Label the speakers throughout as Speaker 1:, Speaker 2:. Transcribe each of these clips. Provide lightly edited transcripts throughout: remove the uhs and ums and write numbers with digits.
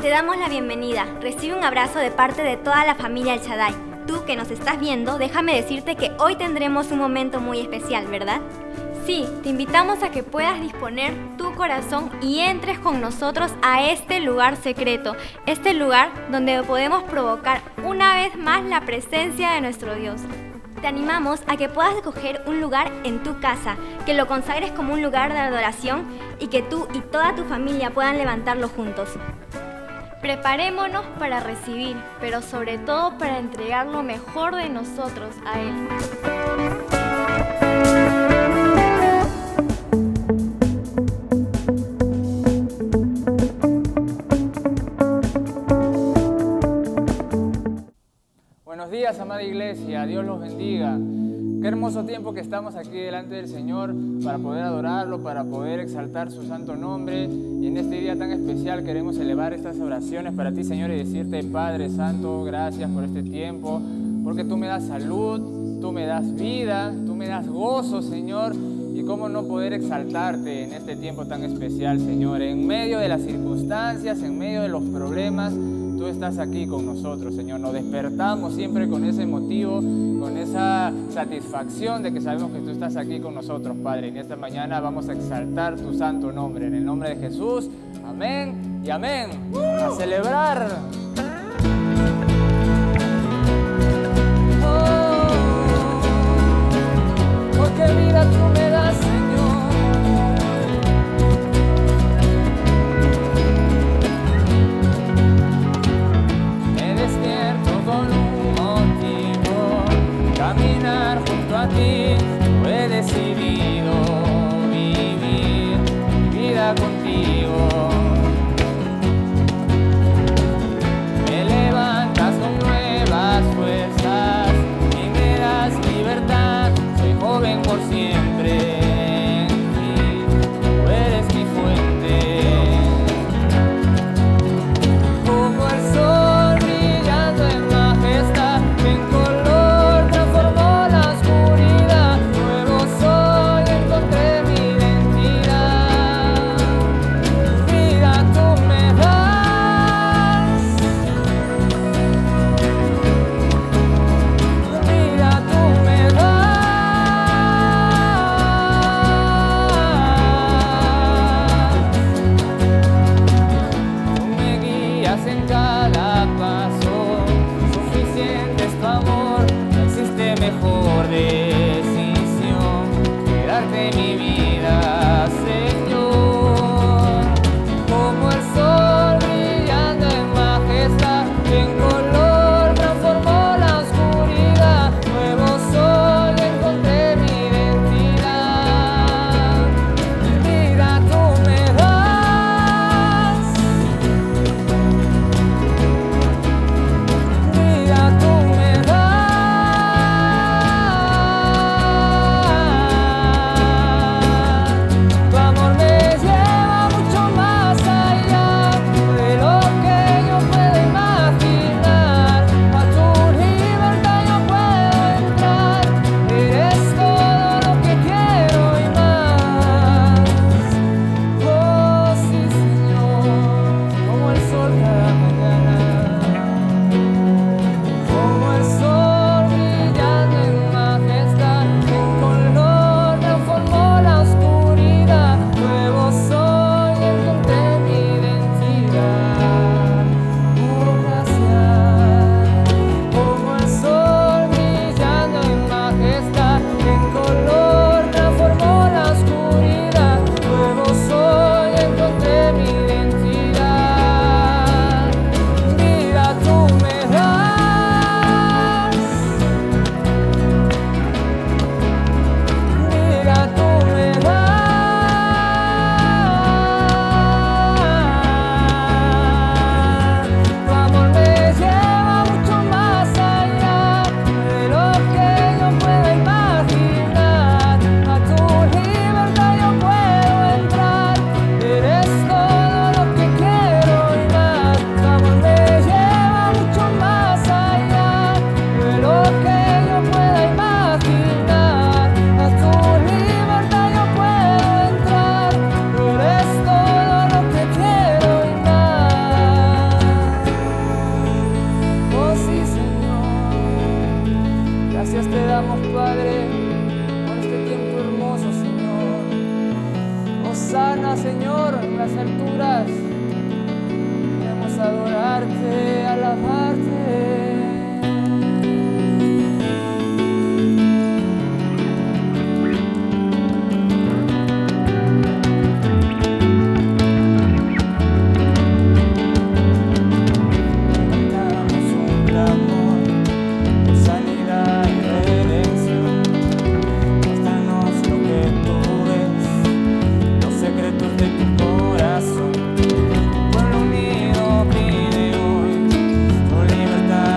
Speaker 1: Te damos la bienvenida. Recibe un abrazo de parte de toda la familia El Shaddai. Tú que nos estás viendo, déjame decirte que hoy tendremos un momento muy especial, ¿verdad? Sí, te invitamos a que puedas disponer tu corazón y entres con nosotros a este lugar secreto, este lugar donde podemos provocar una vez más la presencia de nuestro Dios. Te animamos a que puedas escoger un lugar en tu casa, que lo consagres como un lugar de adoración y que tú y toda tu familia puedan levantarlo juntos. Preparémonos para recibir, pero sobre todo para entregar lo mejor de nosotros a Él.
Speaker 2: Buenos días, amada iglesia, Dios los bendiga. Qué hermoso tiempo que estamos aquí delante del Señor para poder adorarlo, para poder exaltar su santo nombre. Y en este día tan especial queremos elevar estas oraciones para ti, Señor, y decirte, Padre Santo, gracias por este tiempo, porque tú me das salud, tú me das vida, tú me das gozo, Señor. Y cómo no poder exaltarte en este tiempo tan especial, Señor. En medio de las circunstancias, en medio de los problemas, tú estás aquí con nosotros, Señor. Nos despertamos siempre con ese motivo, con esa satisfacción de que sabemos que tú estás aquí con nosotros, Padre. Y en esta mañana vamos a exaltar tu santo nombre. En el nombre de Jesús, amén y amén. A celebrar. Porque vida tú me das, Señor. Me despierto con un motivo, caminar junto a ti. Yo he decidido vivir mi vida contigo. Me levantas con nuevas fuerzas y me das libertad. Soy joven por siempre. En ti, tú eres mi fuente. Como el sol brillando en majestad, en color transformó la oscuridad. Nuevo sol, encontré mi identidad. Vida tú me das. Vida tú me das. Tú me guías en cada paso, suficiente es tu amor, no existe mejor decisión que darte mi vida, Señor. allá, Señor, en las alturas. Queremos adorarte, alabarte.
Speaker 3: Libertad.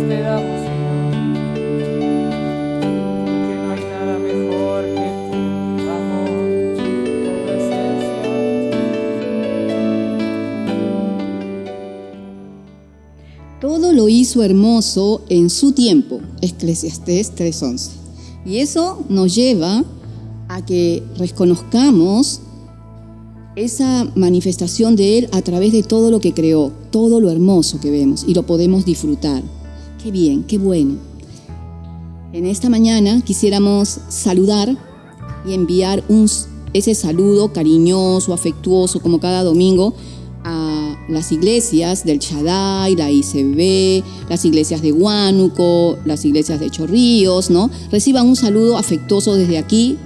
Speaker 2: te damos, Señor, porque no hay nada mejor que tu amor, tu presencia.
Speaker 3: Todo lo hizo hermoso en su tiempo, Eclesiastés 3:11. Y eso nos lleva a que reconozcamos esa manifestación de Él a través de todo lo que creó, todo lo hermoso que vemos y lo podemos disfrutar. Qué bien, qué bueno. En esta mañana quisiéramos saludar y enviar ese saludo cariñoso, afectuoso, como cada domingo, a las iglesias del Shaddai, la ICB, las iglesias de Huánuco, las iglesias de Chorrillos, ¿no? Reciban un saludo afectuoso desde aquí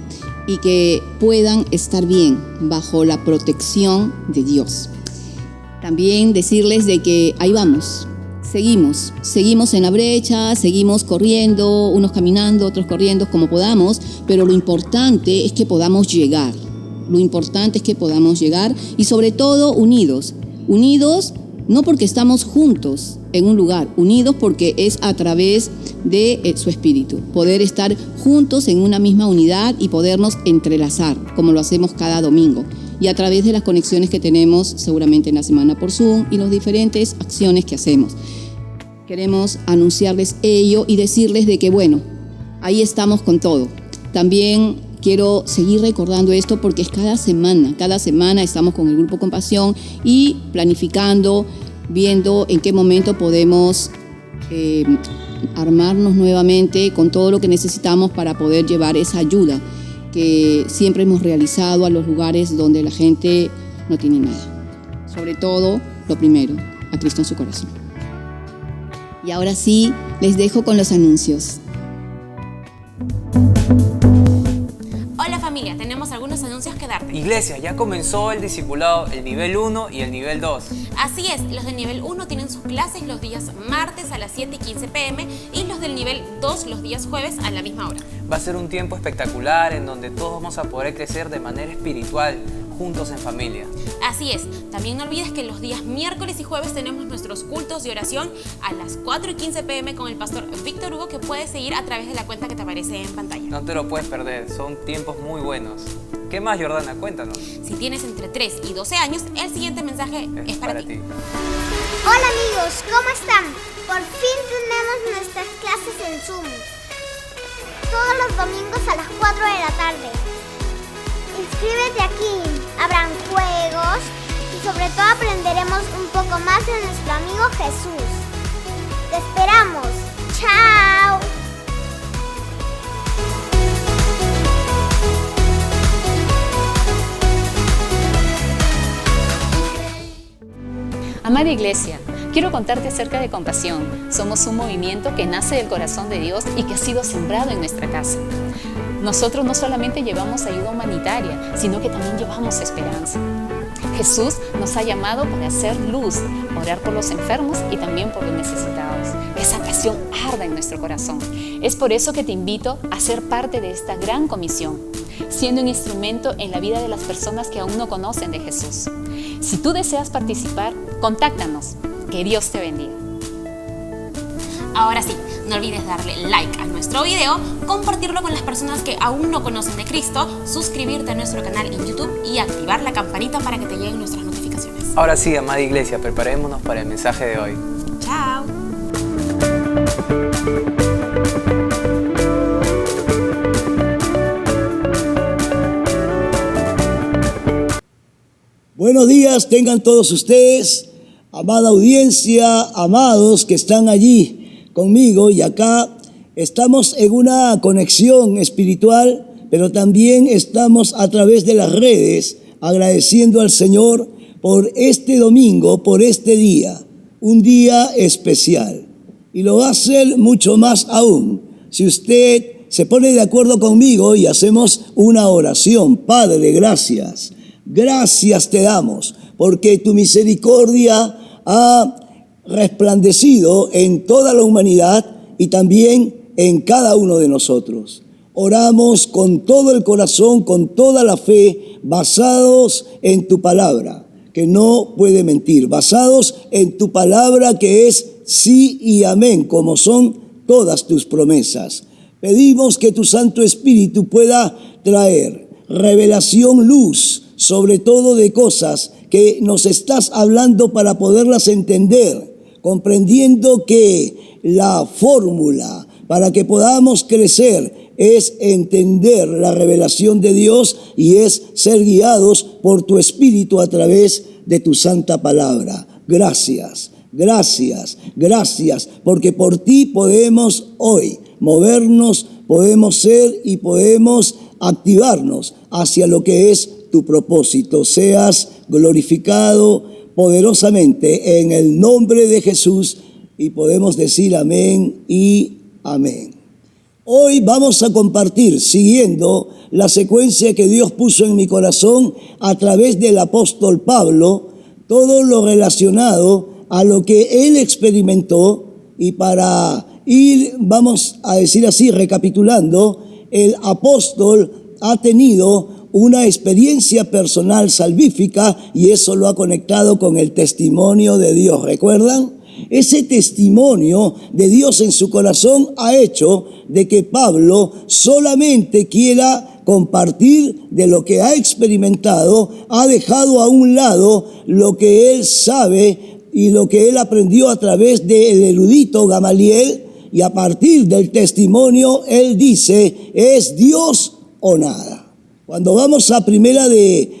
Speaker 3: y que puedan estar bien bajo la protección de Dios. También decirles de que ahí vamos, seguimos en la brecha, seguimos corriendo, unos caminando, otros corriendo como podamos, pero lo importante es que podamos llegar. Lo importante es que podamos llegar y sobre todo unidos no porque estamos juntos en un lugar, unidos porque es a través de su espíritu, poder estar juntos en una misma unidad y podernos entrelazar como lo hacemos cada domingo y a través de las conexiones que tenemos seguramente en la semana por Zoom y las diferentes acciones que hacemos. Queremos anunciarles ello y decirles de que bueno, ahí estamos con todo. También quiero seguir recordando esto porque es cada semana estamos con el Grupo Compasión y planificando, viendo en qué momento podemos armarnos nuevamente con todo lo que necesitamos para poder llevar esa ayuda que siempre hemos realizado a los lugares donde la gente no tiene nada. Sobre todo, lo primero, a Cristo en su corazón. Y ahora sí, les dejo con los anuncios.
Speaker 4: Hola familia, tenemos algunos anuncios que darte.
Speaker 5: Iglesia, ya comenzó el discipulado, el nivel 1 y el nivel 2.
Speaker 4: Así es, los del nivel 1 tienen sus clases los días martes a las 7:15 p.m. y los del nivel 2 los días jueves a la misma hora.
Speaker 5: Va a ser un tiempo espectacular en donde todos vamos a poder crecer de manera espiritual, juntos en familia.
Speaker 4: Así es, también no olvides que los días miércoles y jueves tenemos nuestros cultos de oración a las 4:15 p.m. con el pastor Víctor Hugo, que puedes seguir a través de la cuenta que te aparece en pantalla.
Speaker 5: No te lo puedes perder, son tiempos muy buenos. ¿Qué más, Jordana? Cuéntanos.
Speaker 4: Si tienes entre 3 y 12 años, el siguiente mensaje es para ti.
Speaker 6: Hola amigos, ¿cómo están? Por fin tenemos nuestras clases en Zoom. Todos los domingos a las 4 de la tarde. Inscríbete aquí, habrán juegos y sobre todo aprenderemos un poco más de nuestro amigo Jesús. ¡Te esperamos! ¡Chao!
Speaker 7: Amada Iglesia, quiero contarte acerca de Compasión. Somos un movimiento que nace del corazón de Dios y que ha sido sembrado en nuestra casa. Nosotros no solamente llevamos ayuda humanitaria, sino que también llevamos esperanza. Jesús nos ha llamado para hacer luz, orar por los enfermos y también por los necesitados. Esa pasión arda en nuestro corazón. Es por eso que te invito a ser parte de esta gran comisión, siendo un instrumento en la vida de las personas que aún no conocen de Jesús. Si tú deseas participar, contáctanos. Que Dios te bendiga.
Speaker 4: Ahora sí, no olvides darle like a nuestro video, compartirlo con las personas que aún no conocen de Cristo, suscribirte a nuestro canal en YouTube y activar la campanita para que te lleguen nuestras notificaciones.
Speaker 5: Ahora sí, amada Iglesia, preparémonos para el mensaje de hoy.
Speaker 4: ¡Chao!
Speaker 8: Buenos días, tengan todos ustedes, amada audiencia, amados que están allí conmigo, y acá estamos en una conexión espiritual, pero también estamos a través de las redes agradeciendo al Señor por este domingo, por este día, un día especial. Y lo va a hacer mucho más aún si usted se pone de acuerdo conmigo y hacemos una oración. Padre, gracias. Gracias te damos, porque tu misericordia ha resplandecido en toda la humanidad y también en cada uno de nosotros. Oramos con todo el corazón, con toda la fe, basados en tu palabra, que no puede mentir, basados en tu palabra que es sí y amén, como son todas tus promesas. Pedimos que tu Santo Espíritu pueda traer revelación, luz, sobre todo de cosas que nos estás hablando para poderlas entender, comprendiendo que la fórmula para que podamos crecer es entender la revelación de Dios y es ser guiados por tu Espíritu a través de tu santa palabra. Gracias, gracias, gracias, porque por ti podemos hoy movernos, podemos ser y podemos activarnos hacia lo que es tu propósito. Seas glorificado poderosamente en el nombre de Jesús y podemos decir amén y amén. Hoy vamos a compartir, siguiendo la secuencia que Dios puso en mi corazón a través del apóstol Pablo, todo lo relacionado a lo que él experimentó, y para ir, vamos a decir así, recapitulando, el apóstol ha tenido una experiencia personal salvífica y eso lo ha conectado con el testimonio de Dios. ¿Recuerdan? Ese testimonio de Dios en su corazón ha hecho de que Pablo solamente quiera compartir de lo que ha experimentado, ha dejado a un lado lo que él sabe y lo que él aprendió a través del erudito Gamaliel, y a partir del testimonio él dice, ¿es Dios o nada? Cuando vamos a 1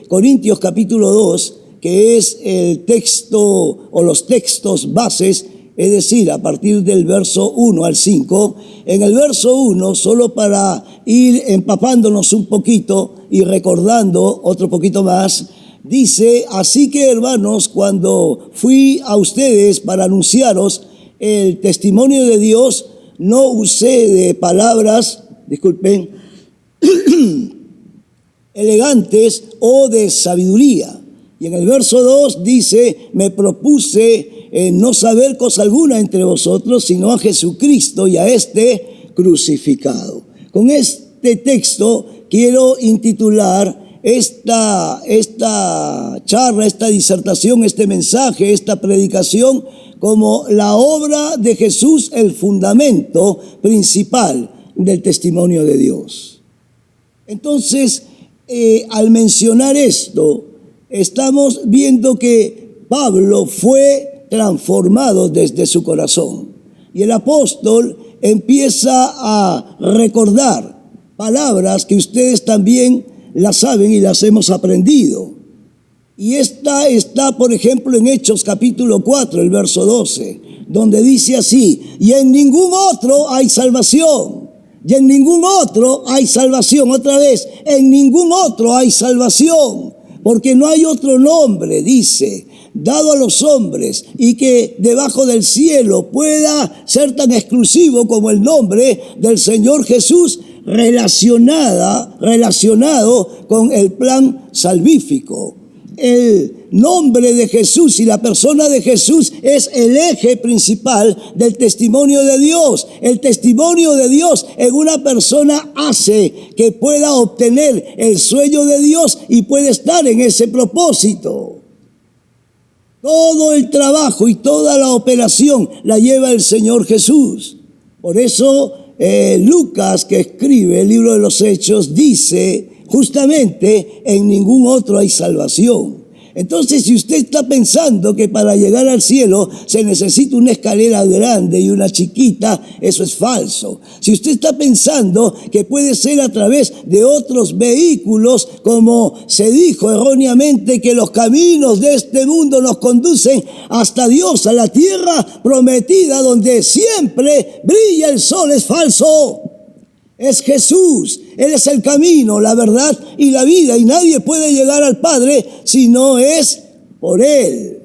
Speaker 8: Corintios capítulo 2, que es el texto o los textos bases, es decir, a partir del verso 1 al 5, en el verso 1, solo para ir empapándonos un poquito y recordando otro poquito más, dice, así que hermanos, cuando fui a ustedes para anunciaros el testimonio de Dios, no usé de palabras, disculpen, elegantes o de sabiduría. Y en el verso 2 dice, me propuse no saber cosa alguna entre vosotros, sino a Jesucristo y a este crucificado. Con este texto quiero intitular esta charla, esta disertación, este mensaje, esta predicación, como la obra de Jesús, el fundamento principal del testimonio de Dios. Entonces, al mencionar esto, estamos viendo que Pablo fue transformado desde su corazón. Y el apóstol empieza a recordar palabras que ustedes también las saben y las hemos aprendido. Y esta está, por ejemplo, en Hechos capítulo 4, el verso 12, donde dice así, y en ningún otro hay salvación. Y en ningún otro hay salvación. Otra vez, en ningún otro hay salvación. Porque no hay otro nombre, dice, dado a los hombres y que debajo del cielo pueda ser tan exclusivo como el nombre del Señor Jesús, relacionado con el plan salvífico. El nombre de Jesús y la persona de Jesús es el eje principal del testimonio de Dios. El testimonio de Dios en una persona hace que pueda obtener el sueño de Dios y puede estar en ese propósito. Todo el trabajo y toda la operación la lleva el Señor Jesús. Por eso Lucas, que escribe el libro de los Hechos, dice justamente, en ningún otro hay salvación. Entonces, si usted está pensando que para llegar al cielo se necesita una escalera grande y una chiquita, eso es falso. Si usted está pensando que puede ser a través de otros vehículos, como se dijo erróneamente que los caminos de este mundo nos conducen hasta Dios, a la tierra prometida donde siempre brilla el sol, es falso. Es Jesús, Él es el camino, la verdad y la vida, y nadie puede llegar al Padre si no es por Él.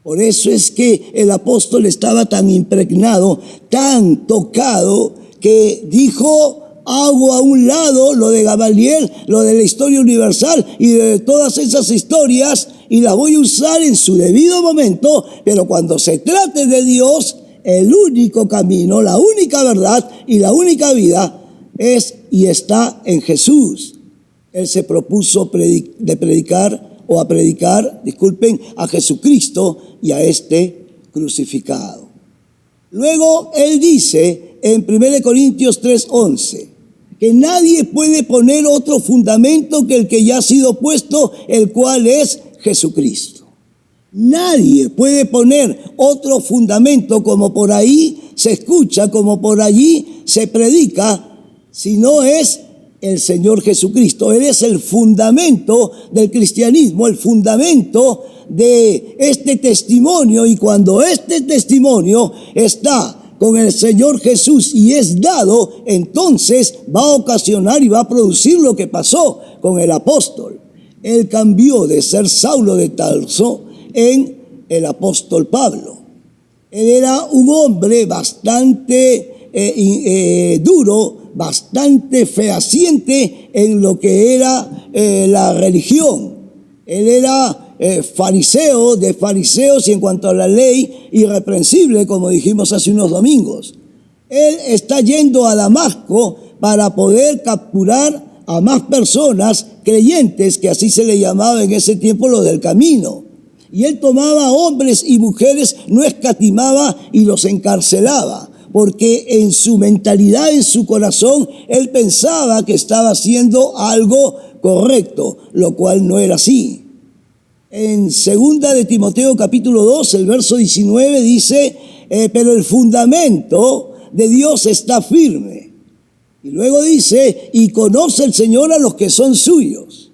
Speaker 8: Por eso es que el apóstol estaba tan impregnado, tan tocado, que dijo, hago a un lado lo de Gamaliel, lo de la historia universal y de todas esas historias, y las voy a usar en su debido momento, pero cuando se trate de Dios, el único camino, la única verdad y la única vida es y está en Jesús. Él se propuso predicar a Jesucristo y a este crucificado. Luego él dice en 1 Corintios 3:11 que nadie puede poner otro fundamento que el que ya ha sido puesto, el cual es Jesucristo. Nadie puede poner otro fundamento como por ahí se escucha, como por allí se predica, si no es el Señor Jesucristo. Él es el fundamento del cristianismo, el fundamento de este testimonio, y cuando este testimonio está con el Señor Jesús y es dado, entonces va a ocasionar y va a producir lo que pasó con el apóstol. Él cambió de ser Saulo de Tarso en el apóstol Pablo. Él era un hombre bastante duro, bastante fehaciente en lo que era la religión. Él era fariseo de fariseos y en cuanto a la ley, irreprensible, como dijimos hace unos domingos. Él está yendo a Damasco para poder capturar a más personas creyentes, que así se le llamaba en ese tiempo los del camino. Y él tomaba hombres y mujeres, no escatimaba y los encarcelaba, porque en su mentalidad, en su corazón, él pensaba que estaba haciendo algo correcto, lo cual no era así. En 2 de Timoteo capítulo 2, el verso 19 dice, pero el fundamento de Dios está firme. Y luego dice, y conoce el Señor a los que son suyos.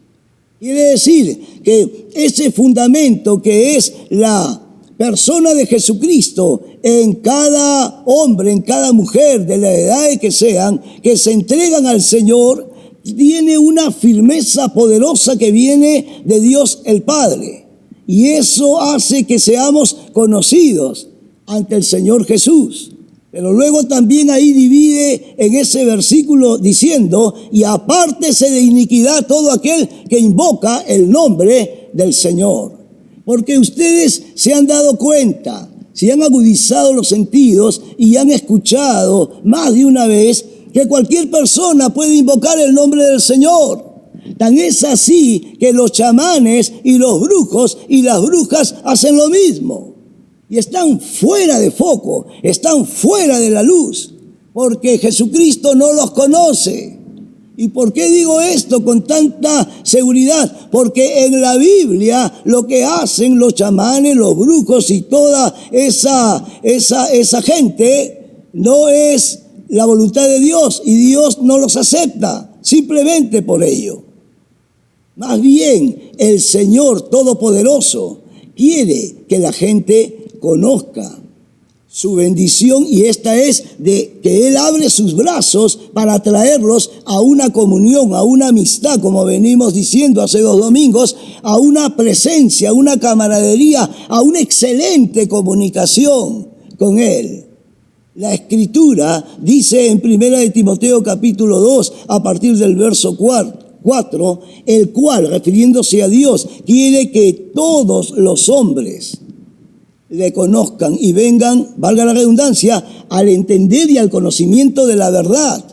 Speaker 8: Quiere decir que ese fundamento que es la persona de Jesucristo en cada hombre, en cada mujer, de la edad de que sean, que se entregan al Señor, tiene una firmeza poderosa que viene de Dios el Padre. Y eso hace que seamos conocidos ante el Señor Jesús. Pero luego también ahí divide en ese versículo diciendo, y apártese de iniquidad todo aquel que invoca el nombre del Señor. Porque ustedes se han dado cuenta, si han agudizado los sentidos y han escuchado más de una vez, que cualquier persona puede invocar el nombre del Señor. Tan es así que los chamanes y los brujos y las brujas hacen lo mismo. Y están fuera de foco, están fuera de la luz, porque Jesucristo no los conoce. ¿Y por qué digo esto con tanta seguridad? Porque en la Biblia lo que hacen los chamanes, los brujos y toda esa gente no es la voluntad de Dios, y Dios no los acepta simplemente por ello. Más bien, el Señor Todopoderoso quiere que la gente conozca su bendición, y esta es de que Él abre sus brazos para traerlos a una comunión, a una amistad, como venimos diciendo hace 2 domingos, a una presencia, a una camaradería, a una excelente comunicación con Él. La Escritura dice en 1 de Timoteo capítulo 2, a partir del verso 4, el cual, refiriéndose a Dios, quiere que todos los hombres le conozcan y vengan, valga la redundancia, al entender y al conocimiento de la verdad.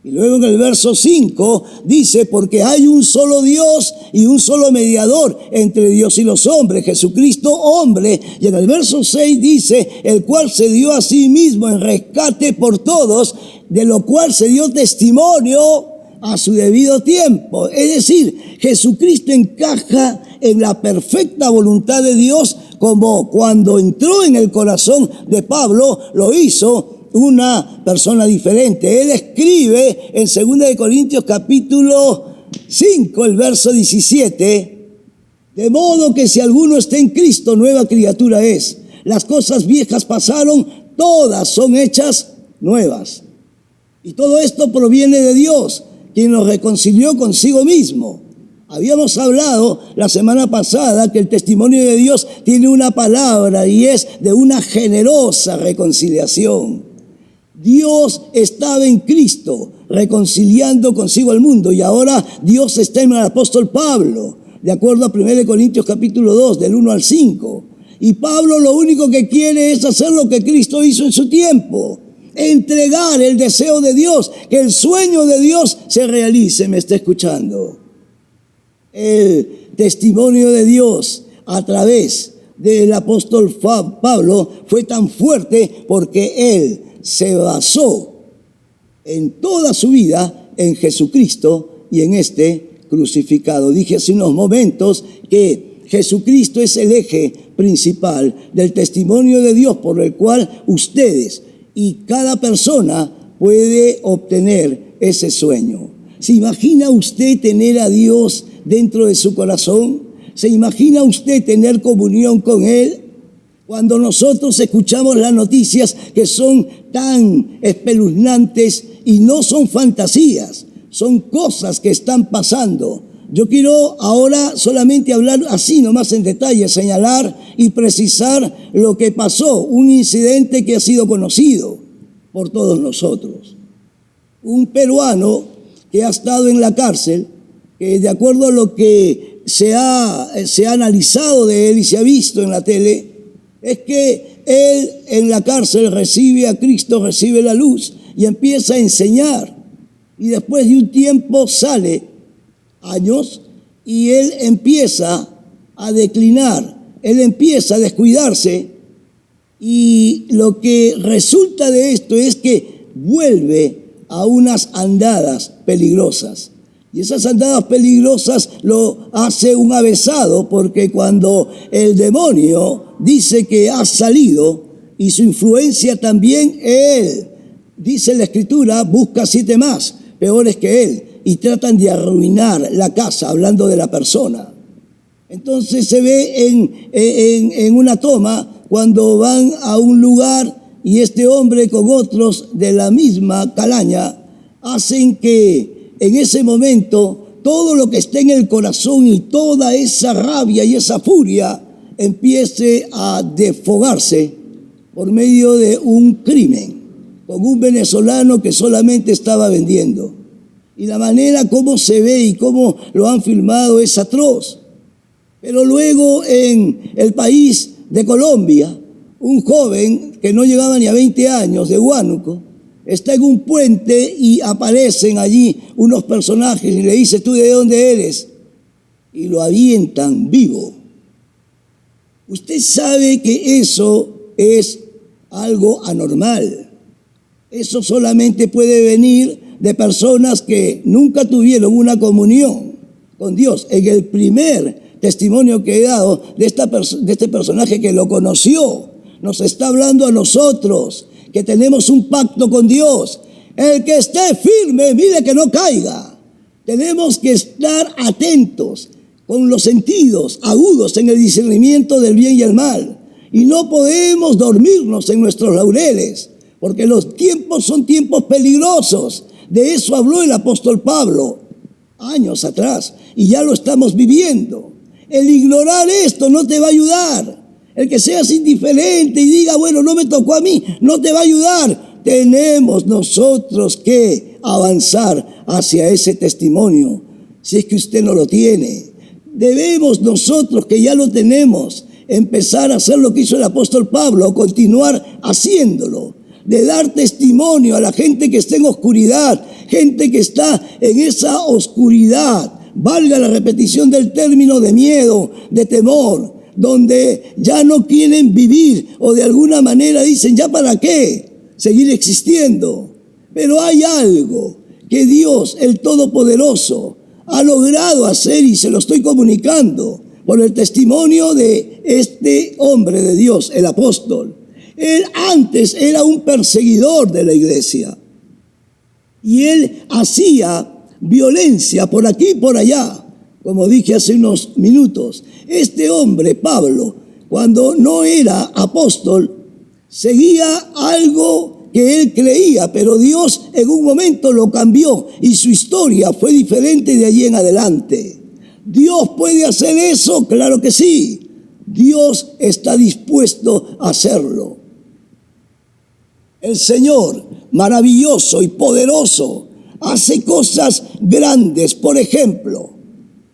Speaker 8: Y luego en el verso 5 dice, porque hay un solo Dios y un solo mediador entre Dios y los hombres, Jesucristo hombre. Y en el verso 6 dice, el cual se dio a sí mismo en rescate por todos, de lo cual se dio testimonio a su debido tiempo. Es decir, Jesucristo encaja en la perfecta voluntad de Dios, como cuando entró en el corazón de Pablo, lo hizo una persona diferente. Él escribe en 2 de Corintios capítulo 5, el verso 17, de modo que si alguno está en Cristo, nueva criatura es. Las cosas viejas pasaron, todas son hechas nuevas. Y todo esto proviene de Dios, quien nos reconcilió consigo mismo. Habíamos hablado la semana pasada que el testimonio de Dios tiene una palabra, y es de una generosa reconciliación. Dios estaba en Cristo reconciliando consigo al mundo, y ahora Dios está en el apóstol Pablo, de acuerdo a 1 Corintios capítulo 2, del 1 al 5. Y Pablo lo único que quiere es hacer lo que Cristo hizo en su tiempo: entregar el deseo de Dios, que el sueño de Dios se realice. ¿Me está escuchando? El testimonio de Dios a través del apóstol Pablo fue tan fuerte porque él se basó en toda su vida en Jesucristo y en este crucificado. Dije hace unos momentos que Jesucristo es el eje principal del testimonio de Dios por el cual ustedes y cada persona puede obtener ese sueño. ¿Se imagina usted tener a Dios dentro de su corazón? ¿Se imagina usted tener comunión con Él? Cuando nosotros escuchamos las noticias que son tan espeluznantes y no son fantasías, son cosas que están pasando. Yo quiero ahora solamente hablar así nomás en detalle, señalar y precisar lo que pasó, un incidente que ha sido conocido por todos nosotros. Un peruano que ha estado en la cárcel, que de acuerdo a lo que se ha analizado de él y se ha visto en la tele, es que él en la cárcel recibe a Cristo, recibe la luz y empieza a enseñar. Y después de un tiempo sale, años, y él empieza a declinar, él empieza a descuidarse, y lo que resulta de esto es que vuelve a unas andadas peligrosas. Y esas andadas peligrosas lo hace un avesado, porque cuando el demonio dice que ha salido y su influencia también, él, dice la Escritura, busca 7 más peores que él y tratan de arruinar la casa, hablando de la persona. Entonces se ve en una toma cuando van a un lugar y este hombre con otros de la misma calaña hacen que en ese momento todo lo que está en el corazón y toda esa rabia y esa furia empiece a desfogarse por medio de un crimen con un venezolano que solamente estaba vendiendo. Y la manera como se ve y cómo lo han filmado es atroz. Pero luego en el país de Colombia, un joven que no llegaba ni a 20 años, de Huánuco, está en un puente y aparecen allí unos personajes y le dice: ¿tú de dónde eres? Y lo avientan vivo. Usted sabe que eso es algo anormal. Eso solamente puede venir de personas que nunca tuvieron una comunión con Dios. En el primer testimonio que he dado de este personaje que lo conoció, nos está hablando a nosotros que tenemos un pacto con Dios. El que esté firme, mire que no caiga. Tenemos que estar atentos con los sentidos agudos en el discernimiento del bien y el mal. Y no podemos dormirnos en nuestros laureles, porque los tiempos son tiempos peligrosos. De eso habló el apóstol Pablo años atrás y ya lo estamos viviendo. El ignorar esto no te va a ayudar. El que seas indiferente y diga, bueno, no me tocó a mí, no te va a ayudar. Tenemos nosotros que avanzar hacia ese testimonio, si es que usted no lo tiene. Debemos nosotros, que ya lo tenemos, empezar a hacer lo que hizo el apóstol Pablo, continuar haciéndolo, de dar testimonio a la gente que está en oscuridad, gente que está en esa oscuridad, valga la repetición del término, de miedo, de temor, donde ya no quieren vivir o de alguna manera dicen, ¿ya para qué seguir existiendo? Pero hay algo que Dios, el Todopoderoso, ha logrado hacer y se lo estoy comunicando por el testimonio de este hombre de Dios, el apóstol. Él antes era un perseguidor de la iglesia y él hacía violencia por aquí y por allá. Como dije hace unos minutos, este hombre, Pablo, cuando no era apóstol, seguía algo que él creía, pero Dios en un momento lo cambió y su historia fue diferente de allí en adelante. ¿Dios puede hacer eso? Claro que sí. Dios está dispuesto a hacerlo. El Señor, maravilloso y poderoso, hace cosas grandes. Por ejemplo,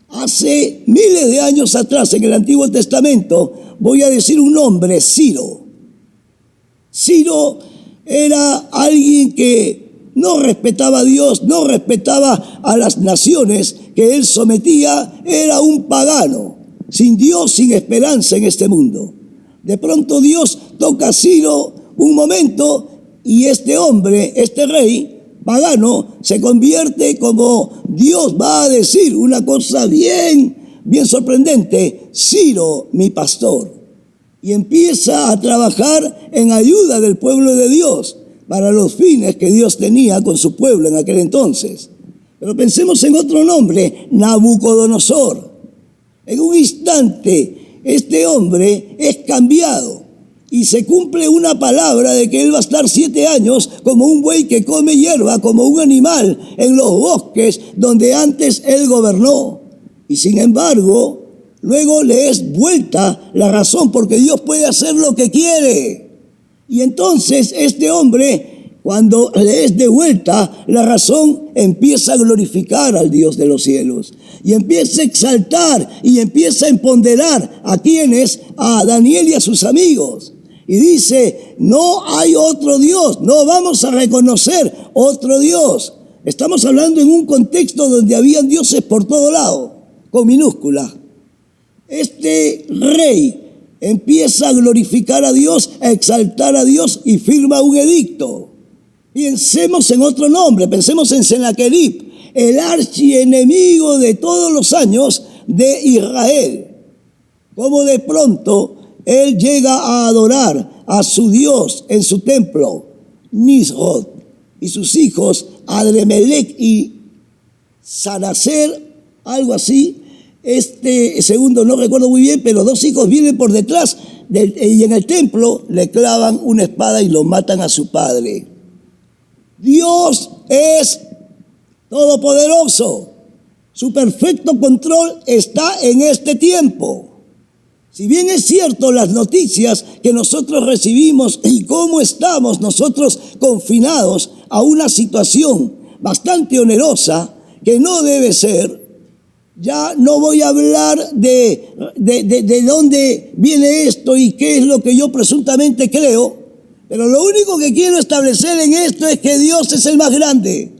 Speaker 8: hace miles de años atrás, en el Antiguo Testamento, voy a decir un nombre, Ciro. Ciro era alguien que no respetaba a Dios, no respetaba a las naciones que él sometía, era un pagano, sin Dios, sin esperanza en este mundo. De pronto Dios toca a Ciro un momento y este hombre, este rey pagano, se convierte como Dios va a decir una cosa bien sorprendente: Ciro, mi pastor. Y empieza a trabajar en ayuda del pueblo de Dios para los fines que Dios tenía con su pueblo en aquel entonces. Pero pensemos en otro nombre, Nabucodonosor. En un instante, este hombre es cambiado y se cumple una palabra de que él va a estar 7 años como un buey que come hierba, como un animal en los bosques donde antes él gobernó. Y sin embargo, luego le es vuelta la razón, porque Dios puede hacer lo que quiere. Y entonces este hombre, cuando le es de vuelta la razón, empieza a glorificar al Dios de los cielos. Y empieza a exaltar y empieza a empoderar a quienes, a Daniel y a sus amigos. Y dice: no hay otro Dios, no vamos a reconocer otro Dios. Estamos hablando en un contexto donde habían dioses por todo lado, con minúscula. Este rey empieza a glorificar a Dios, a exaltar a Dios y firma un edicto. Pensemos en otro nombre, pensemos en Sennacherib, el archienemigo de todos los años de Israel. Como de pronto él llega a adorar a su Dios en su templo, Nisrod, y sus hijos, Adremelech y Saracer, algo así. Este segundo no recuerdo muy bien, pero 2 hijos vienen por detrás y en el templo le clavan una espada y lo matan a su padre. Dios es todopoderoso. Su perfecto control está en este tiempo. Si bien es cierto las noticias que nosotros recibimos y cómo estamos nosotros confinados a una situación bastante onerosa que no debe ser, ya no voy a hablar de dónde viene esto y qué es lo que yo presuntamente creo, pero lo único que quiero establecer en esto es que Dios es el más grande,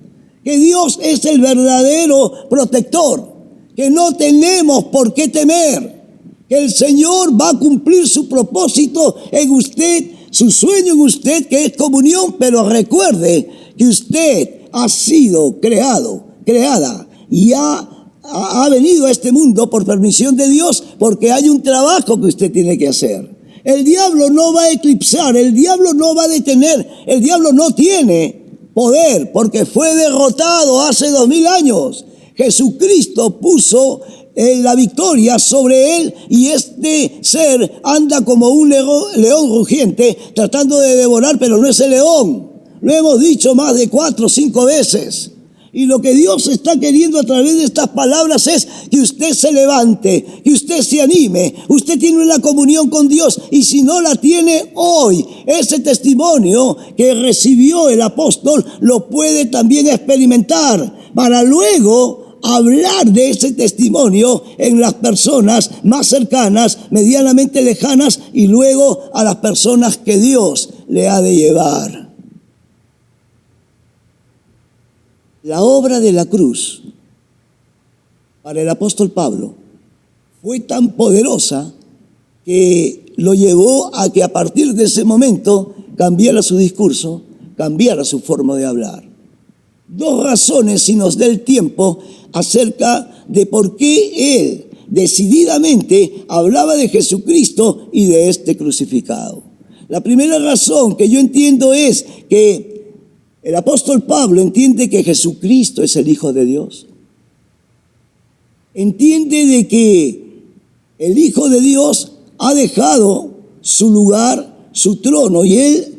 Speaker 8: que Dios es el verdadero protector, que no tenemos por qué temer, que el Señor va a cumplir su propósito en usted, su sueño en usted, que es comunión. Pero recuerde que usted ha sido creada y ha venido a este mundo por permisión de Dios, porque hay un trabajo que usted tiene que hacer. El diablo no va a eclipsar, el diablo no va a detener, el diablo no tiene poder porque fue derrotado hace 2000 años. Jesucristo puso la victoria sobre él y este ser anda como un león rugiente tratando de devorar, pero no es el león. Lo hemos dicho más de 4 o 5 veces. Y lo que Dios está queriendo a través de estas palabras es que usted se levante, que usted se anime. Usted tiene una comunión con Dios y si no la tiene hoy, ese testimonio que recibió el apóstol lo puede también experimentar para luego hablar de ese testimonio en las personas más cercanas, medianamente lejanas y luego a las personas que Dios le ha de llevar. La obra de la cruz para el apóstol Pablo fue tan poderosa que lo llevó a que a partir de ese momento cambiara su discurso, cambiara su forma de hablar. 2 razones, si nos da el tiempo, acerca de por qué él decididamente hablaba de Jesucristo y de este crucificado. La primera razón que yo entiendo es que el apóstol Pablo entiende que Jesucristo es el Hijo de Dios. Entiende de que el Hijo de Dios ha dejado su lugar, su trono, y él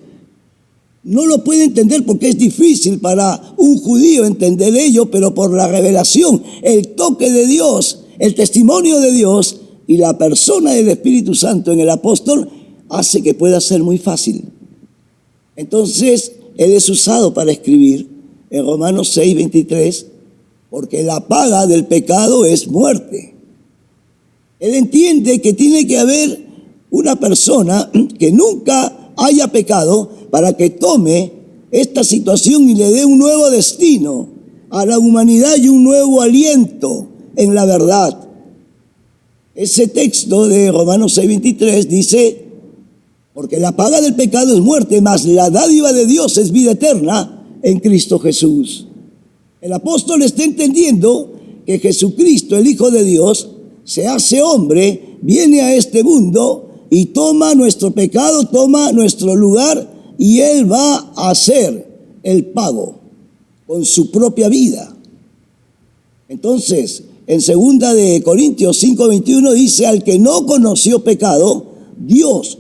Speaker 8: no lo puede entender porque es difícil para un judío entender ello, pero por la revelación, el toque de Dios, el testimonio de Dios y la persona del Espíritu Santo en el apóstol hace que pueda ser muy fácil. Entonces, él es usado para escribir en Romanos 6:23, porque la paga del pecado es muerte. Él entiende que tiene que haber una persona que nunca haya pecado para que tome esta situación y le dé un nuevo destino a la humanidad y un nuevo aliento en la verdad. Ese texto de Romanos 6:23 dice Porque la paga del pecado es muerte, mas la dádiva de Dios es vida eterna en Cristo Jesús. El apóstol está entendiendo que Jesucristo, el Hijo de Dios, se hace hombre, viene a este mundo y toma nuestro pecado, toma nuestro lugar, y Él va a hacer el pago con su propia vida. Entonces, en 2 de Corintios 5:21 dice: al que no conoció pecado, Dios,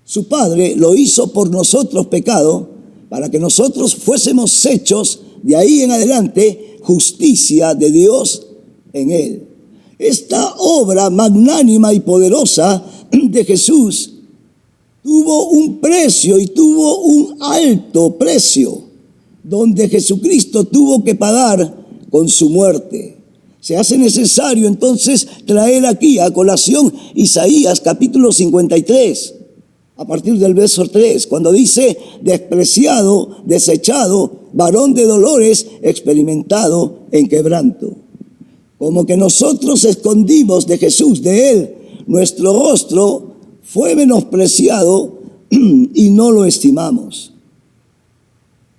Speaker 8: su Padre, lo hizo por nosotros pecado, para que nosotros fuésemos hechos de ahí en adelante justicia de Dios en Él. Esta obra magnánima y poderosa de Jesús tuvo un precio, y tuvo un alto precio, donde Jesucristo tuvo que pagar con su muerte. Se hace necesario entonces traer aquí a colación Isaías capítulo 53, a partir del verso 3, cuando dice: despreciado, desechado, varón de dolores, experimentado en quebranto. Como que nosotros escondimos de Jesús, de Él, nuestro rostro, fue menospreciado y no lo estimamos.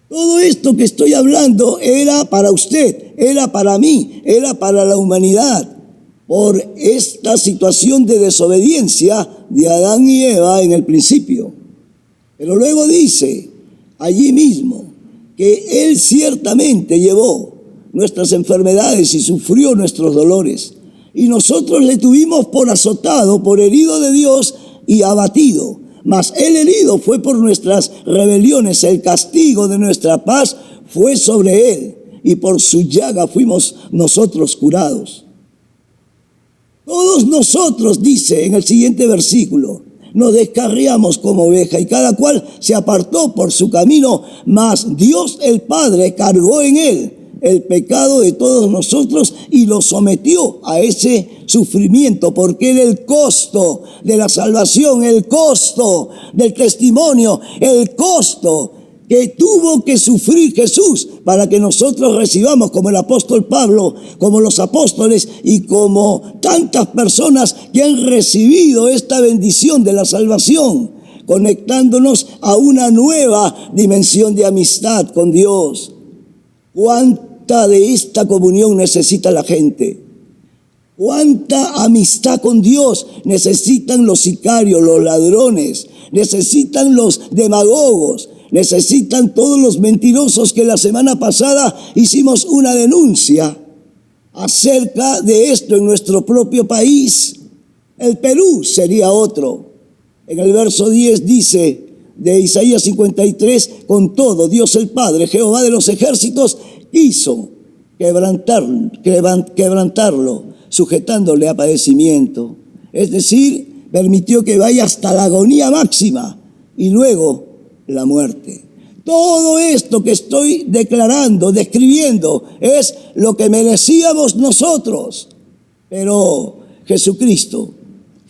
Speaker 8: Todo esto que estoy hablando era para usted, era para mí, era para la humanidad, por esta situación de desobediencia de Adán y Eva en el principio. Pero luego dice allí mismo que Él ciertamente llevó nuestras enfermedades y sufrió nuestros dolores, y nosotros le tuvimos por azotado, por herido de Dios y abatido. Mas el herido fue por nuestras rebeliones, el castigo de nuestra paz fue sobre Él, y por su llaga fuimos nosotros curados. Todos nosotros, dice en el siguiente versículo, nos descarriamos como oveja, y cada cual se apartó por su camino, mas Dios el Padre cargó en Él el pecado de todos nosotros y lo sometió a ese sufrimiento, porque era el costo de la salvación, el costo del testimonio, el costo que tuvo que sufrir Jesús para que nosotros recibamos, como el apóstol Pablo, como los apóstoles y como tantas personas que han recibido esta bendición de la salvación, conectándonos a una nueva dimensión de amistad con Dios. ¿Cuánta de esta comunión necesita la gente? ¿Cuánta amistad con Dios necesitan los sicarios, los ladrones, necesitan los demagogos, necesitan todos los mentirosos que la semana pasada hicimos una denuncia acerca de esto en nuestro propio país? El Perú sería otro. En el verso 10 dice de Isaías 53: con todo, Dios el Padre, Jehová de los ejércitos, quiso quebrantarlo, sujetándole a padecimiento. Es decir, permitió que vaya hasta la agonía máxima y luego la muerte. Todo esto que estoy declarando, describiendo, es lo que merecíamos nosotros. Pero Jesucristo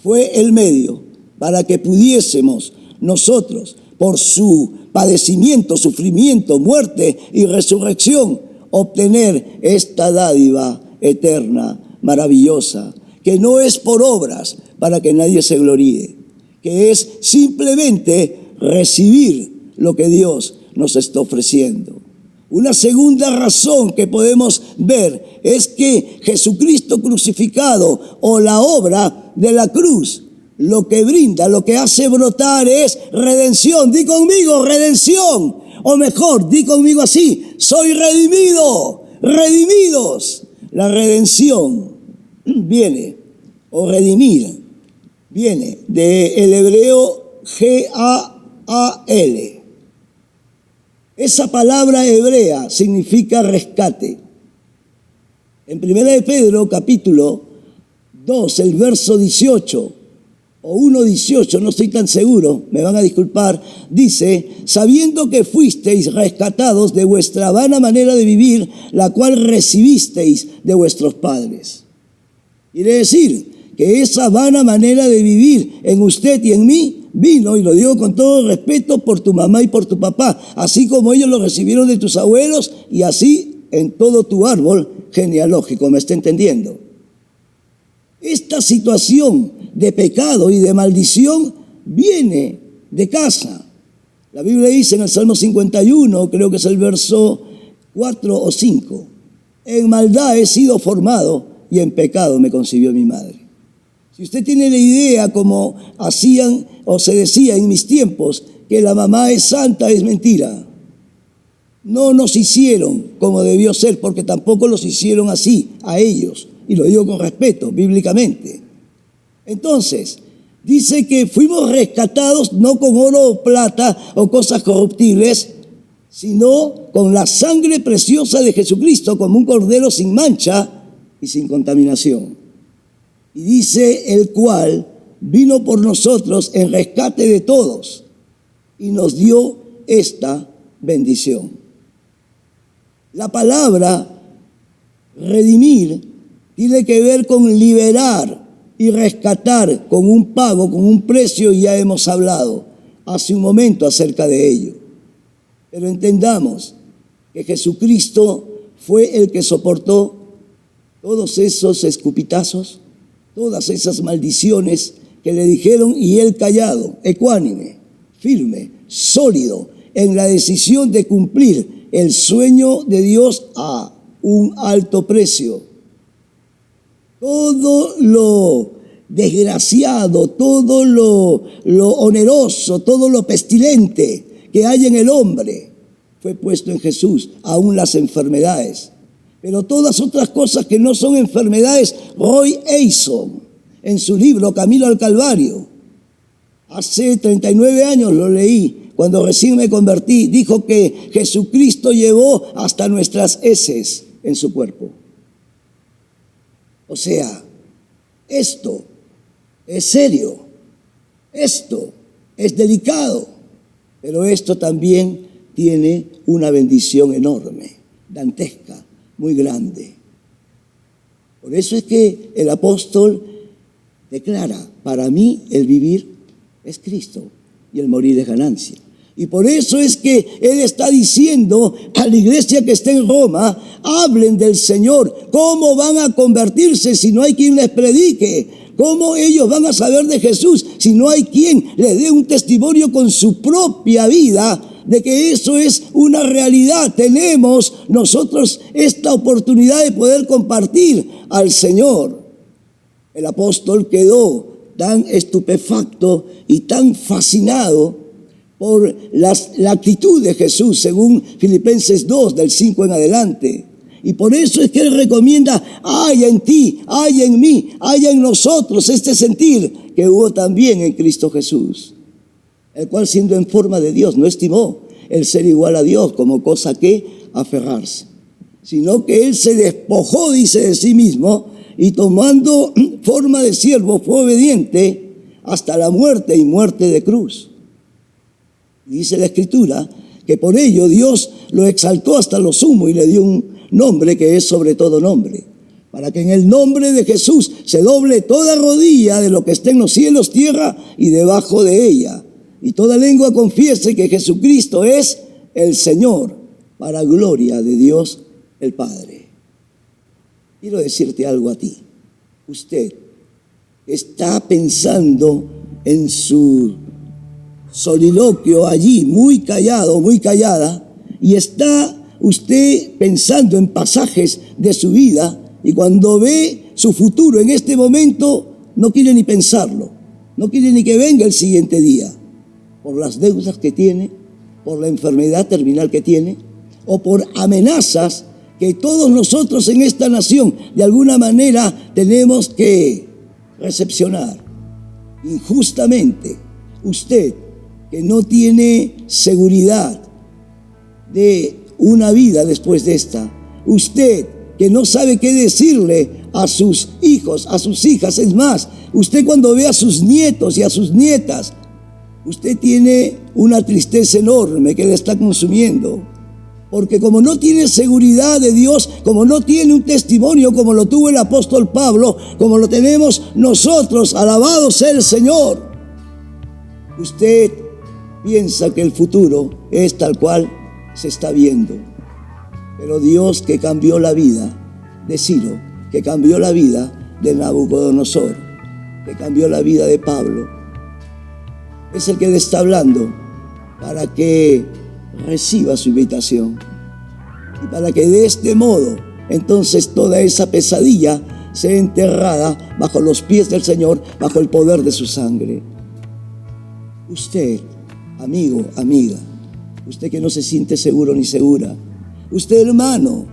Speaker 8: fue el medio para que pudiésemos nosotros, por su padecimiento, sufrimiento, muerte y resurrección, obtener esta dádiva eterna, maravillosa, que no es por obras para que nadie se gloríe, que es simplemente recibir lo que Dios nos está ofreciendo. Una segunda razón que podemos ver es que Jesucristo crucificado, o la obra de la cruz, lo que brinda, lo que hace brotar es redención. Di conmigo, redención. O mejor, di conmigo así: soy redimido, redimidos. La redención viene, o redimir, viene del hebreo G-A-A-L. Esa palabra hebrea significa rescate. En 1 de Pedro, capítulo 2, el verso 18, o 1:18, no estoy tan seguro, me van a disculpar, dice: sabiendo que fuisteis rescatados de vuestra vana manera de vivir, la cual recibisteis de vuestros padres. Quiere decir que esa vana manera de vivir en usted y en mí vino, y lo digo con todo respeto, por tu mamá y por tu papá, así como ellos lo recibieron de tus abuelos, y así en todo tu árbol genealógico. ¿Me está entendiendo? Esta situación de pecado y de maldición viene de casa. La Biblia dice en el Salmo 51, creo que es el verso 4 o 5, en maldad he sido formado y en pecado me concibió mi madre. Si usted tiene la idea como hacían o se decía en mis tiempos, que la mamá es santa, es mentira. No nos hicieron como debió ser, porque tampoco los hicieron así a ellos. Y lo digo con respeto, bíblicamente. Entonces, dice que fuimos rescatados no con oro o plata o cosas corruptibles, sino con la sangre preciosa de Jesucristo, como un cordero sin mancha y sin contaminación. Y dice, el cual vino por nosotros en rescate de todos y nos dio esta bendición. La palabra redimir tiene que ver con liberar y rescatar con un pago, con un precio, y ya hemos hablado hace un momento acerca de ello. Pero entendamos que Jesucristo fue el que soportó todos esos escupitazos, todas esas maldiciones que le dijeron, y él callado, ecuánime, firme, sólido en la decisión de cumplir el sueño de Dios a un alto precio. Todo lo desgraciado, todo lo oneroso, todo lo pestilente que hay en el hombre fue puesto en Jesús, aún las enfermedades. Pero todas otras cosas que no son enfermedades, Roy Eison, en su libro Camino al Calvario, hace 39 años lo leí, cuando recién me convertí, dijo que Jesucristo llevó hasta nuestras heces en su cuerpo. O sea, esto es serio, esto es delicado, pero esto también tiene una bendición enorme, dantesca, muy grande. Por eso es que el apóstol declara, para mí el vivir es Cristo y el morir es ganancia. Y por eso es que él está diciendo a la iglesia que está en Roma, hablen del Señor. ¿Cómo van a convertirse si no hay quien les predique? ¿Cómo ellos van a saber de Jesús si no hay quien les dé un testimonio con su propia vida de que eso es una realidad? Tenemos nosotros esta oportunidad de poder compartir al Señor. El apóstol quedó tan estupefacto y tan fascinado por la actitud de Jesús, según Filipenses 2, del 5 en adelante. Y por eso es que él recomienda, haya en ti, haya en mí, haya en nosotros este sentir que hubo también en Cristo Jesús, el cual, siendo en forma de Dios, no estimó el ser igual a Dios como cosa que aferrarse, sino que él se despojó, dice, de sí mismo, y tomando forma de siervo fue obediente hasta la muerte y muerte de cruz. Dice la Escritura que por ello Dios lo exaltó hasta lo sumo y le dio un nombre que es sobre todo nombre, para que en el nombre de Jesús se doble toda rodilla de lo que esté en los cielos, tierra y debajo de ella, y toda lengua confiese que Jesucristo es el Señor, para gloria de Dios el Padre. Quiero decirte algo a ti. Usted está pensando en su soliloquio allí, muy callado, muy callada, y está usted pensando en pasajes de su vida, y cuando ve su futuro en este momento, no quiere ni pensarlo, no quiere ni que venga el siguiente día, por las deudas que tiene, por la enfermedad terminal que tiene, o por amenazas que todos nosotros en esta nación de alguna manera tenemos que recepcionar. Injustamente, usted que no tiene seguridad de una vida después de esta, usted que no sabe qué decirle a sus hijos, a sus hijas, es más, usted cuando ve a sus nietos y a sus nietas, usted tiene una tristeza enorme que le está consumiendo, porque como no tiene seguridad de Dios, como no tiene un testimonio como lo tuvo el apóstol Pablo, como lo tenemos nosotros, alabado sea el Señor, usted piensa que el futuro es tal cual se está viendo. Pero Dios, que cambió la vida de Ciro, que cambió la vida de Nabucodonosor, que cambió la vida de Pablo, es el que le está hablando para que reciba su invitación. Y para que de este modo, entonces toda esa pesadilla sea enterrada bajo los pies del Señor, bajo el poder de su sangre. Usted, amigo, amiga, usted que no se siente seguro ni segura, usted, hermano,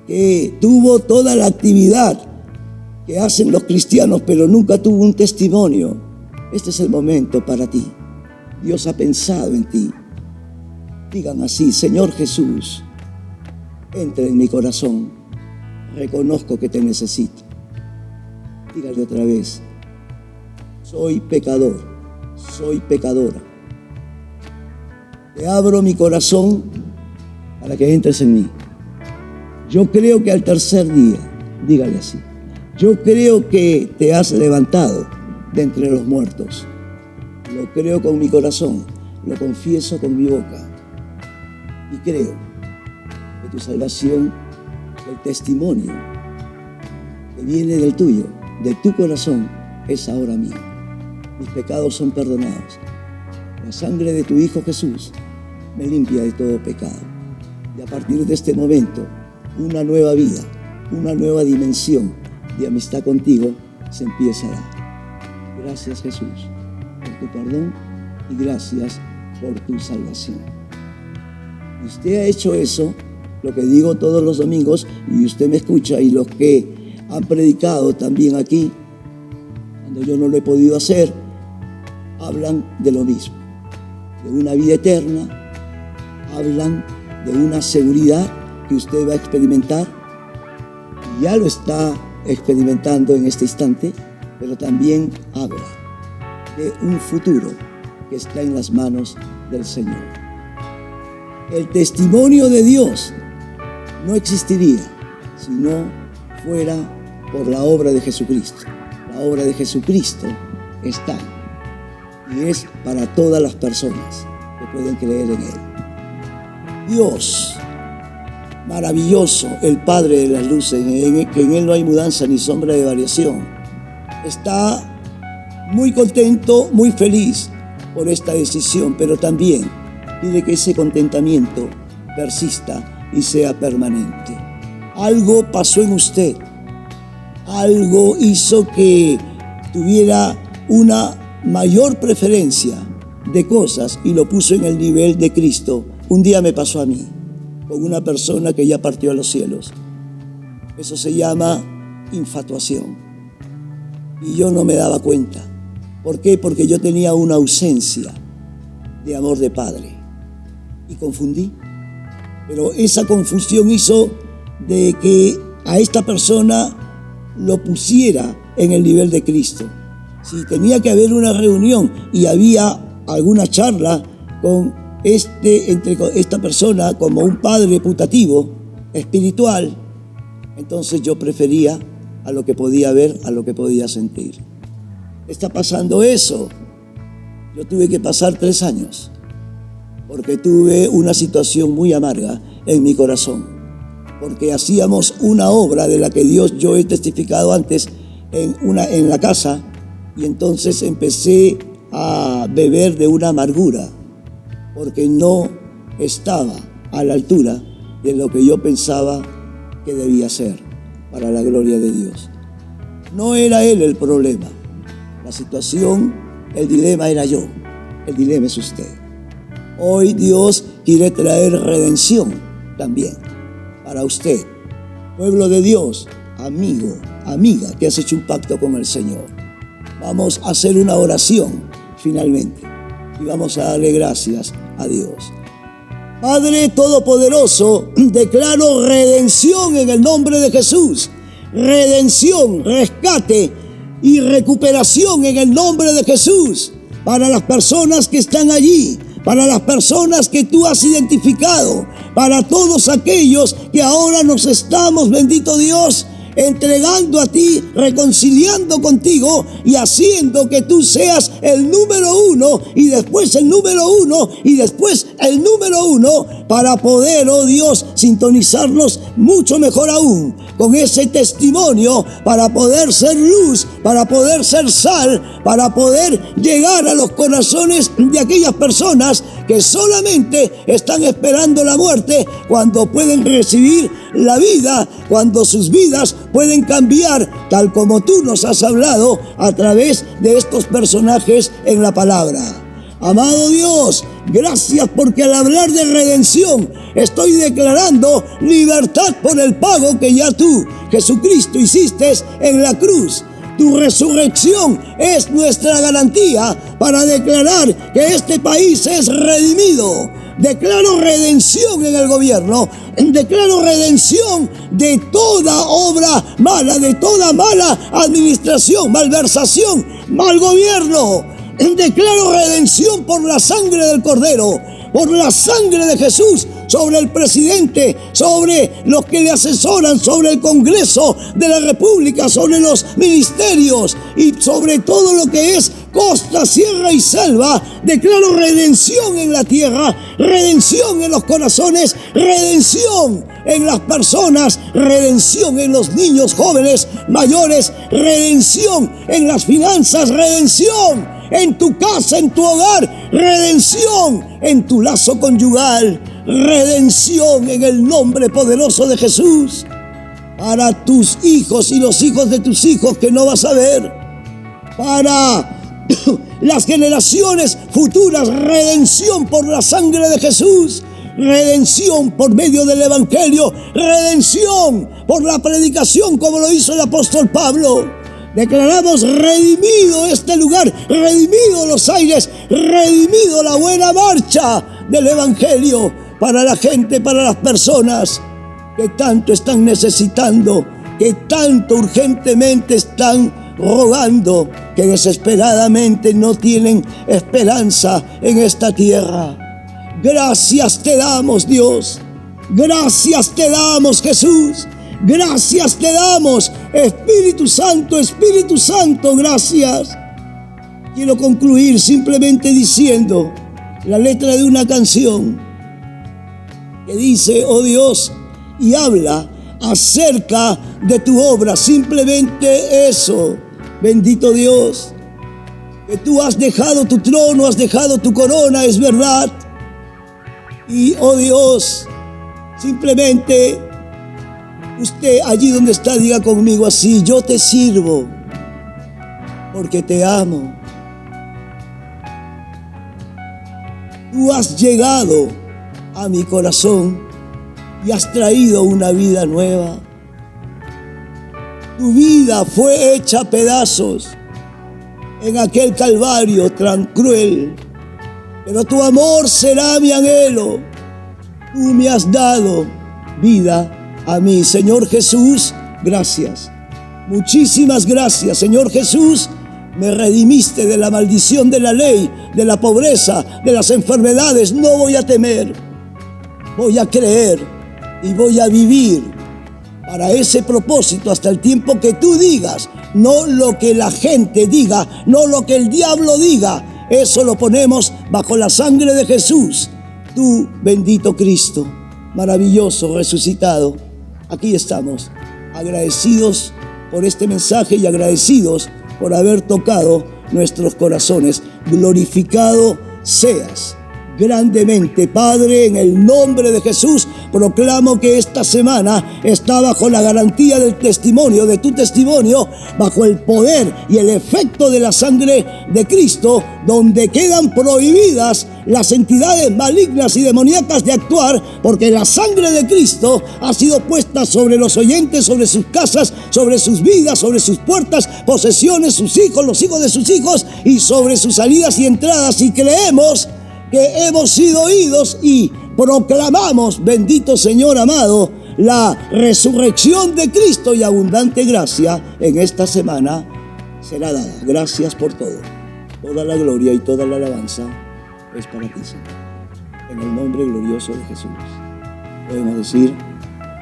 Speaker 8: que tuvo toda la actividad que hacen los cristianos, pero nunca tuvo un testimonio, este es el momento para ti. Dios ha pensado en ti. Digan así: Señor Jesús, entra en mi corazón, reconozco que te necesito. Dígale otra vez: soy pecador, soy pecadora. Te abro mi corazón para que entres en mí. Yo creo que al tercer día, dígale así, yo creo que te has levantado de entre los muertos. Lo creo con mi corazón, lo confieso con mi boca. Y creo que tu salvación, el testimonio que viene del tuyo, de tu corazón, es ahora mío. Mis pecados son perdonados. La sangre de tu Hijo Jesús me limpia de todo pecado. Y a partir de este momento, una nueva vida, una nueva dimensión de amistad contigo se empieza a dar. Gracias, Jesús, por tu perdón y gracias por tu salvación. Y usted ha hecho eso, lo que digo todos los domingos, y usted me escucha, y los que han predicado también aquí, cuando yo no lo he podido hacer, hablan de lo mismo, de una vida eterna, hablan de una seguridad que usted va a experimentar, y ya lo está experimentando en este instante, pero también habla de un futuro que está en las manos del Señor. El testimonio de Dios no existiría si no fuera por la obra de Jesucristo. La obra de Jesucristo está y es para todas las personas que pueden creer en Él. Dios, maravilloso, el Padre de las luces, que en Él no hay mudanza ni sombra de variación, está muy contento, muy feliz por esta decisión, pero también pide que ese contentamiento persista y sea permanente. Algo pasó en usted, algo hizo que tuviera una mayor preferencia de cosas y lo puso en el nivel de Cristo. Un día me pasó a mí, con una persona que ya partió a los cielos. Eso se llama infatuación. Y yo no me daba cuenta. ¿Por qué? Porque yo tenía una ausencia de amor de padre. Y confundí. Pero esa confusión hizo de que a esta persona lo pusiera en el nivel de Cristo. Si tenía que haber una reunión y había alguna charla con entre esta persona como un padre putativo, espiritual, entonces yo prefería a lo que podía ver, a lo que podía sentir. Está pasando eso. Yo tuve que pasar 3 años porque tuve una situación muy amarga en mi corazón, porque hacíamos una obra de la que yo he testificado antes en la casa, y entonces empecé a beber de una amargura porque no estaba a la altura de lo que yo pensaba que debía ser para la gloria de Dios. No era él el problema, la situación, el dilema era yo, el dilema es usted. Hoy Dios quiere traer redención también para usted, pueblo de Dios, amigo, amiga, que has hecho un pacto con el Señor. Vamos a hacer una oración finalmente y vamos a darle gracias a Dios. Padre Todopoderoso, declaro redención en el nombre de Jesús. Redención, rescate y recuperación en el nombre de Jesús para las personas que están allí, para las personas que tú has identificado, para todos aquellos que ahora nos estamos, bendito Dios, entregando a ti, reconciliando contigo y haciendo que tú seas el número uno y después el número uno y después el número uno para poder, oh Dios, sintonizarnos mucho mejor aún con ese testimonio para poder ser luz, para poder ser sal, para poder llegar a los corazones de aquellas personas que solamente están esperando la muerte cuando pueden recibir la vida, cuando sus vidas pueden cambiar, tal como tú nos has hablado a través de estos personajes en la palabra. Amado Dios, gracias porque al hablar de redención estoy declarando libertad por el pago que ya tú, Jesucristo, hiciste en la cruz. Tu resurrección es nuestra garantía para declarar que este país es redimido. Declaro redención en el gobierno, declaro redención de toda obra mala, de toda mala administración, malversación, mal gobierno. Declaro redención por la sangre del Cordero, por la sangre de Jesús, sobre el presidente, sobre los que le asesoran, sobre el Congreso de la República, sobre los ministerios y sobre todo lo que es costa, sierra y selva. Declaro redención en la tierra, redención en los corazones, redención en las personas, redención en los niños, jóvenes, mayores, redención en las finanzas, redención en tu casa, en tu hogar, redención en tu lazo conyugal, redención en el nombre poderoso de Jesús para tus hijos y los hijos de tus hijos que no vas a ver, para las generaciones futuras, redención por la sangre de Jesús, redención por medio del Evangelio, redención por la predicación como lo hizo el apóstol Pablo. Declaramos redimido este lugar, redimido los aires, redimido la buena marcha del Evangelio para la gente, para las personas que tanto están necesitando, que tanto urgentemente están rogando, que desesperadamente no tienen esperanza en esta tierra. Gracias te damos, Dios. Gracias te damos, Jesús. Gracias te damos, Espíritu Santo, gracias. Quiero concluir simplemente diciendo la letra de una canción que dice, oh Dios, y habla acerca de tu obra, simplemente eso. Bendito Dios, que tú has dejado tu trono, has dejado tu corona, es verdad. Y, oh Dios, simplemente usted allí donde está, diga conmigo así, yo te sirvo porque te amo. Tú has llegado a mi corazón y has traído una vida nueva. Tu vida fue hecha a pedazos en aquel Calvario tan cruel, pero tu amor será mi anhelo. Tú me has dado vida a mí. Señor Jesús, gracias. Muchísimas gracias, Señor Jesús. Me redimiste de la maldición de la ley, de la pobreza, de las enfermedades. No voy a temer, voy a creer y voy a vivir para ese propósito hasta el tiempo que tú digas, no lo que la gente diga, no lo que el diablo diga. Eso lo ponemos bajo la sangre de Jesús. Tú, bendito Cristo, maravilloso, resucitado. Aquí estamos, agradecidos por este mensaje y agradecidos por haber tocado nuestros corazones. Glorificado seas grandemente, Padre, en el nombre de Jesús. Proclamo que esta semana está bajo la garantía del testimonio, de tu testimonio, bajo el poder y el efecto de la sangre de Cristo, donde quedan prohibidas las entidades malignas y demoníacas de actuar, porque la sangre de Cristo ha sido puesta sobre los oyentes, sobre sus casas, sobre sus vidas, sobre sus puertas, posesiones, sus hijos, los hijos de sus hijos y sobre sus salidas y entradas, y creemos que hemos sido oídos y proclamamos, bendito Señor amado, la resurrección de Cristo, y abundante gracia en esta semana será dada. Gracias por todo. Toda la gloria y toda la alabanza es para ti, Señor. En el nombre glorioso de Jesús. Podemos decir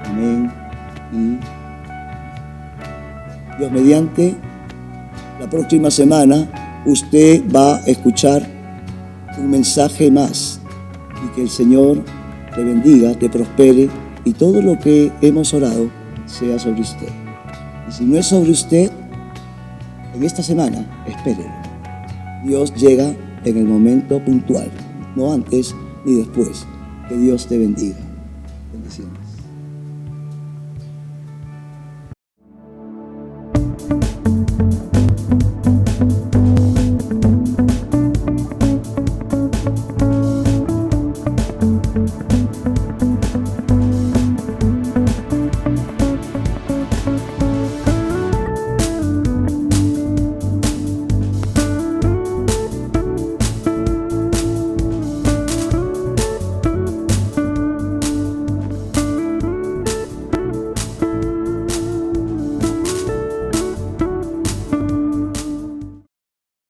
Speaker 8: amén y Dios mediante, la próxima semana usted va a escuchar un mensaje más y que el Señor te bendiga, te prospere y todo lo que hemos orado sea sobre usted. Y si no es sobre usted, en esta semana, espérelo. Dios llega en el momento puntual, no antes ni después. Que Dios te bendiga. Bendiciones.